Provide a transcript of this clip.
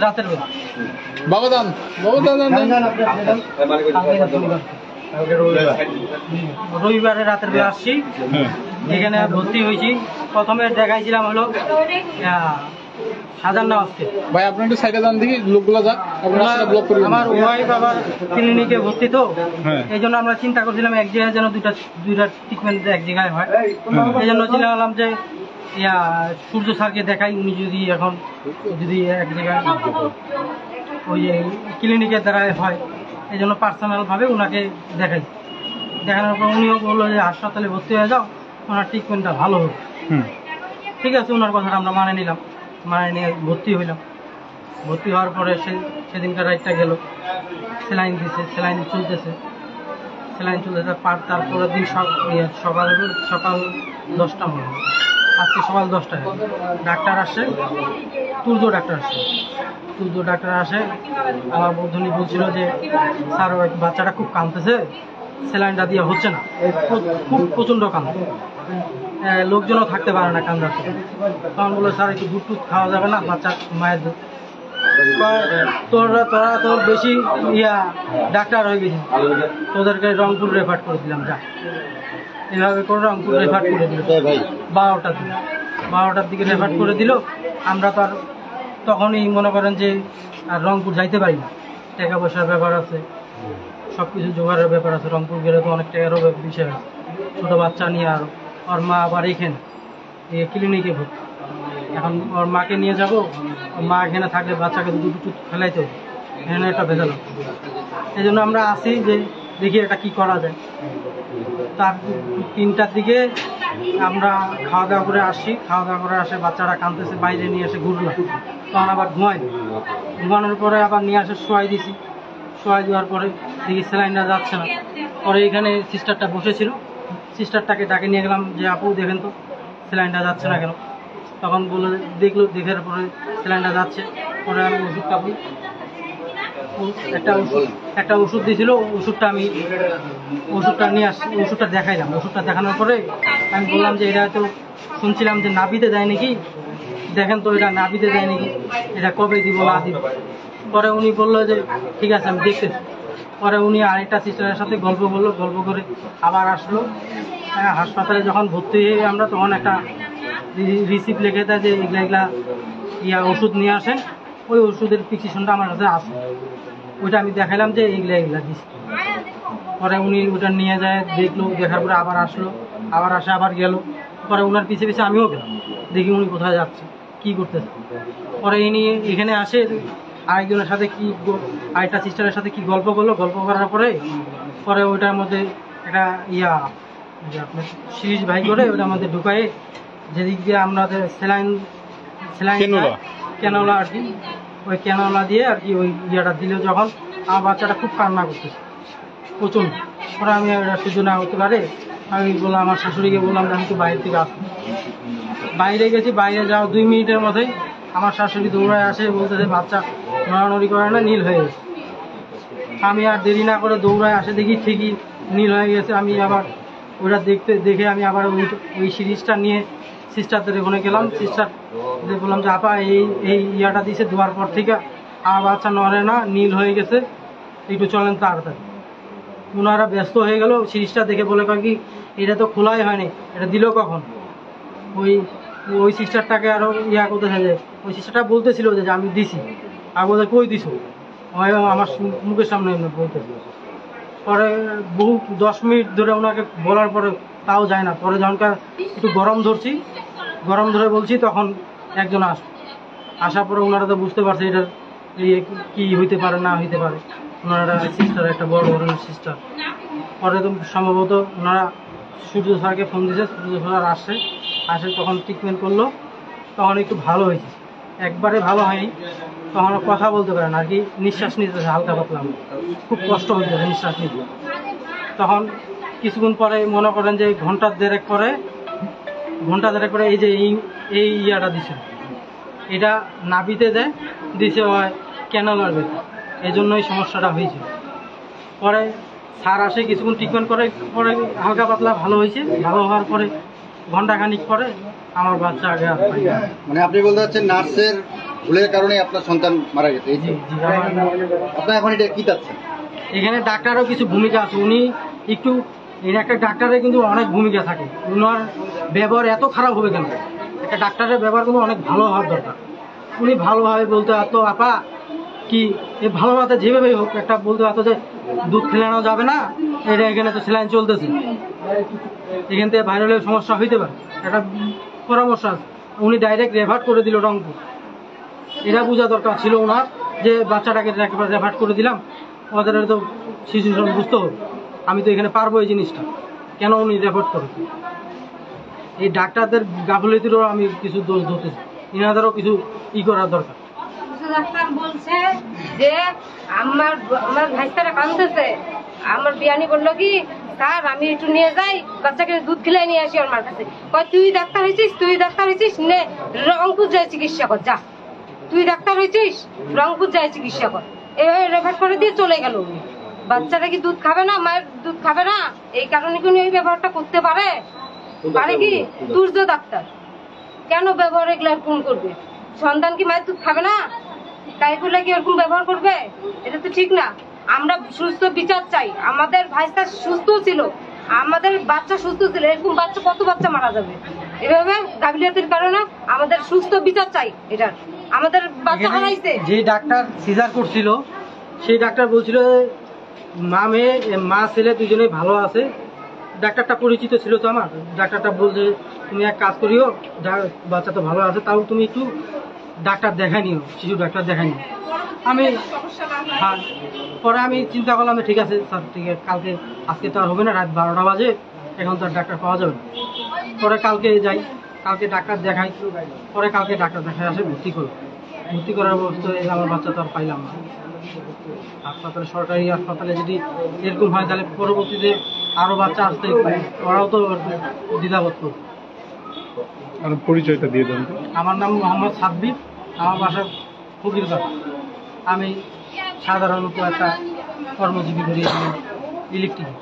রাতের বেলা। বাবা দান রবিবারে রাতের বেলা আসছি, এখানে ভর্তি হয়েছি। প্রথমে দেখাইছিলাম হলো সাজান নামাজকে। ভাই আপনি একটু সাইডে যান দেখি লোকগুলো যাক, আমার ওয়াইফ আবার ক্লিনিকে ভর্তি, তো এই জন্য আমরা চিন্তা করছিলাম এক জায়গায় যেন দুইটা ট্রিটমেন্ট এক জায়গায় হয়। এই জন্য চিন্তা করলাম যে সূর্য স্যারকে দেখাই, উনি যদি এখন যদি এক জায়গায় ওই ক্লিনিকের দ্বারা হয়, এই জন্য পার্সোনালভাবে ওনাকে দেখাই। দেখানোর পর উনিও বললো যে হাসপাতালে ভর্তি হয়ে যাও, ওনার ট্রিটমেন্টটা ভালো হবে। ঠিক আছে, ওনার কথাটা আমরা মানে নিলাম, মানে নিয়ে ভর্তি হইলাম। ভর্তি হওয়ার পরে সেদিনকার রাতটা গেল, স্যালাইন দিছে, স্যালাইন চলতেছে। তারপরের দিন সকাল 10টা মনে হয়, আজকে সকাল 10টায় ডাক্তার আসে, তুর্য ডাক্তার আসে। আমার বন্ধুনি বলছিল যে স্যার ওই বাচ্চাটা খুব কাঁদতেছে, স্যালাইনটা দিয়ে হচ্ছে না, খুব প্রচণ্ড কাঁদে, লোকজনও থাকতে পারে না কান্দার। তখন বললো স্যার একটু দুধ টুধ খাওয়া যাবে না, বাচ্চার মায়ের দুধ। তোরা তো বেশি ডাক্তার হয়ে গেছি, তোদেরকে রংপুর রেফার করে দিলাম, যা এভাবে করে রংপুর রেফার করে দিল। 12টার দিকে রেফার করে দিল। আমরা তো আর তখনই মনে করেন যে আর রংপুর যাইতে পারি না, টাকা পয়সার ব্যাপার আছে, সব কিছু জোগাড়ের ব্যাপার আছে। রংপুর গেলে তো অনেক টাকারও বিষয় আছে, ছোটো বাচ্চা নিয়ে। আর ওর মা আবার এখানে ক্লিনিকে ভর্তি। এখন ওর মাকে নিয়ে যাবো, ওর মা এখানে থাকলে বাচ্চাকে দুধ ফেলাইতে হবে, এখানে একটা ভেজাল। এই জন্য আমরা আসি যে দেখি এটা কি করা যায়। তার 3টার দিকে আমরা খাওয়া দাওয়া করে আসে, বাচ্চারা কাঁদতেছে, বাইরে নিয়ে এসে ঘুরলাম। তখন আবার ঘুমানোর পরে আবার নিয়ে আসে শোয়াই দিছি। শোয়াই দেওয়ার পরে দেখি স্যালাইনটা যাচ্ছে না। পরে এখানে সিস্টারটা বসেছিল, সিস্টারটাকে ডাকে নিয়ে গেলাম যে আপু দেখেন তো স্যালাইনটা যাচ্ছে না কেন। তখন বলে দেখলো, দেখার পরে স্যালাইনটা যাচ্ছে। পরে আমি ওষুধটা বলি, একটা ওষুধ দিয়েছিল, ওষুধটা নিয়ে আসছি, ওষুধটা দেখাইলাম। ওষুধটা দেখানোর পরে আমি বললাম যে এটা তো শুনছিলাম যে নাভিতে দেয় নাকি, দেখেন তো এটা নাভিতে দেয় নাকি, এটা কবে দিব না দিব। পরে উনি বললো যে ঠিক আছে আমি দেখতেছি। পরে উনি আরেকটা সিস্টারের সাথে গল্প করে আবার আসলো। হাসপাতালে যখন ভর্তি হয়ে আমরা, তখন একটা রিসিপ্ট লিখে দেয় যে এগুলা ওষুধ নিয়ে আসেন। ওই ওষুধের প্রেসক্রিপশনটা আমার কাছে আসে, ওইটা আমি দেখাইলাম যে এগুলা দিচ্ছি। পরে উনি ওটা নিয়ে যায়, দেখলো, দেখার পরে আবার আসলো, আবার গেল। পরে ওনার পিছে আমিও গেলাম, দেখি উনি কোথায় যাচ্ছে, কি করতেছে। পরে ইনি এখানে আসে, আরেকজনের সাথে আরেকটা সিস্টারের সাথে কি গল্প করার পরে ওইটার মধ্যে একটা আপনার সিরিজ ভাই করে ওইটার মধ্যে ঢুকায়, যেদিক দিয়ে আমাদের স্যালাইন ক্যানোলা আর কি, ওই ক্যানোলা দিয়ে আর কি ওই দিল। যখন আমার বাচ্চাটা খুব কান্না করতেছে প্রচণ্ড। পরে আমি সহ্য না হতে পারে, আমি বললাম আমার শাশুড়িকে, বললাম যে আমি তো বাইরে থেকে আসবো। বাইরে গেছি, বাইরে যাওয়া 2 মিনিটের মধ্যেই আমার শাশুড়ি দৌড়ায় আসে, বলতেছে বাচ্চা নড়ানড়ি করে না, নীল হয়ে গেছে। আমি আর দেরি না করে দৌড়ায় আসে, দেখি ঠিকই নীল হয়ে গেছে। আমি আবার ওটা দেখে আমি আবার ওই সিরিজটা নিয়ে সিস্টারদের ওখানে গেলাম। সিস্টারদের বললাম যে আপা এই দিয়েছে, দেওয়ার পর থেকে আমার বাচ্চা নড়ে না, নীল হয়ে গেছে, একটু চলেন তাড়াতাড়ি। ওনারা ব্যস্ত হয়ে গেল। সিরিজটা দেখে বলে কি এটা তো খোলাই হয়নি, এটা দিল কখন। ওই সিস্টারটাকে আরও করতে থাকে, ওই সিস্টারটা বলতেছিল যে আমি দিছি, আর বলতে কই দিছো, আমার মুখের সামনে বলতেছিল। পরে 10 মিনিট ধরে ওনাকে বলার পরে তাও যায় না। পরে যখন একটু গরম ধরে বলছি, তখন একজন আসার পরে ওনারা তো বুঝতে পারছে এটার কি হইতে পারে না হইতে পারে। ওনারা সিস্টার, একটা বড় ধরনের সিস্টার। পরে তো সম্ভবত ওনারা সূর্য স্যারকে ফোন দিয়েছে, সূর্য স্যার আসে তখন ট্রিটমেন্ট করলো। তখন একটু ভালো হয়েছে, একবারে ভালো হয়নি। তখন কথা বলতে পারে না আর কি, নিঃশ্বাস নিতেছে হালকা পাতলা, খুব কষ্ট হয়েছে নিঃশ্বাস নিতে। তখন কিছুক্ষণ পরে মনে করেন যে ঘন্টা দেড়েক পরে এই যে এই দিছে, এটা নাভিতে দিছে হয় ক্যানোলার ভেতর, এই জন্যই সমস্যাটা হয়েছিল। পরে স্যার আসে, কিছুক্ষণ ট্রিটমেন্ট করে, পরে হালকা পাতলা ভালো হয়েছে। ভালো হওয়ার পরে ঘন্টাখানিক পরে আমার বাচ্চা আগে মানে আপনি বলতে চাচ্ছেন নার্সের ভুলের কারণে আপনার সন্তান মারা গেছে এই জি তো? জি আপনার এখন এটা কি চাচ্ছেন? এখানে ডাক্তারও কিছু ভূমিকা আছে। উনি একটু এর একটা ডাক্তারের কিন্তু অনেক ভূমিকা থাকে। ওনার ব্যবহার এত খারাপ হবে কেন? একটা ডাক্তারের ব্যবহার কিন্তু অনেক ভালো হওয়ার দরকার। উনি ভালোভাবে বলতে পারতো, আপা কি এ ভালোভাবে যেভাবেই হোক একটা বলতে পারতো যে দুধ খেলানো যাবে না, এটা এখানে তো স্যালাইন চলতেছে, এখান থেকে ভাইরালের সমস্যা হইতে পারে, একটা পরামর্শ আছে। উনি ডাইরেক্ট রেফার করে দিল রংপুর। এটা বোঝা দরকার ছিল ওনার, যে বাচ্চাটাকে রেফার করে দিলাম, ওদের তো সিচুয়েশন বুঝতে হবে, আমি তো এখানে পারবো এই জিনিসটা, কেন উনি রেফার করেছে? এই ডাক্তারদের গাফিলতিরও আমি কিছু দোষ ধরতেছি, এনাদেরও কিছু করার দরকার। ডাক্তার বলছে যে আমার আমার ভাইস্তারা কাঁদতেছে, আমার বিয়ানি বললো কি স্যার আমি একটু নিয়ে যাই বাচ্চাকে দুধ খেলে নিয়ে আসি আমার কাছে। কয় তুই ডাক্তার হয়েছিস নে রংপুর যাই চিকিৎসা কর, যা তুই ডাক্তার হয়েছিস রংপুর যাই চিকিৎসা কর। এভাবে রেফার করে দিয়ে চলে গেল। বাচ্চাটা কি দুধ খাবে না, মায়ের দুধ খাবে না, এই কারণে কি উনি ওই ব্যবহারটা করতে পারে? পারে কি? তুর্য ডাক্তার কেন ব্যবহার এগুলো এরকম করবে? সন্তান কি মায়ের দুধ খাবে না, তাই বলে কি এরকম ব্যবহার করবে? এটা তো ঠিক না। আমরা সুস্থ বিচার চাই। আমাদের ভাইস্তা সুস্থ ছিল, আমাদের বাচ্চা সুস্থ ছিল, এরকম বাচ্চা কত বাচ্চা মারা যাবে এভাবে গাফিলতির কারণে? আমাদের সুস্থ বিচার চাই। এটা আমাদের বাচ্চা হারাইছে। যে ডাক্তার সিজার করছিল সেই ডাক্তার বলছিল মা ছেলে দুজনেই ভালো আছে। ডাক্তারটা পরিচিত ছিল তো আমার। ডাক্তারটা বলছে তুমি এক কাজ করিও, বাচ্চা তো ভালো আছে, তাও তুমি একটু ডাক্তার দেখাই নিও, শিশু ডাক্তার দেখাই নিও। আমি হ্যাঁ, পরে আমি চিন্তা করলাম ঠিক আছে স্যার, ঠিক আছে কালকে, আজকে তো আর হবে না, রাত 12টা বাজে, এখন তো আর ডাক্তার পাওয়া যাবে না। পরে কালকে যাই, কালকে ডাক্তার দেখাই, পরে কালকে ডাক্তার দেখাই আসে ভর্তি করার অবস্থায় আমার বাচ্চা তো আর পাইলাম না। হাসপাতালে, সরকারি হাসপাতালে যদি এরকম হয় তাহলে পরবর্তীতে আরো বাচ্চা আসতে ওরাও তো দ্বিধাবোধ করবে। আর পরিচয়টা দিয়ে দেন তো। আমার নাম মোহাম্মদ সাব্বির, আমার বাসা ফকিরগঞ্জ। আমি সাধারণত একটা কর্মজীবী করি, ইলেকট্রিক।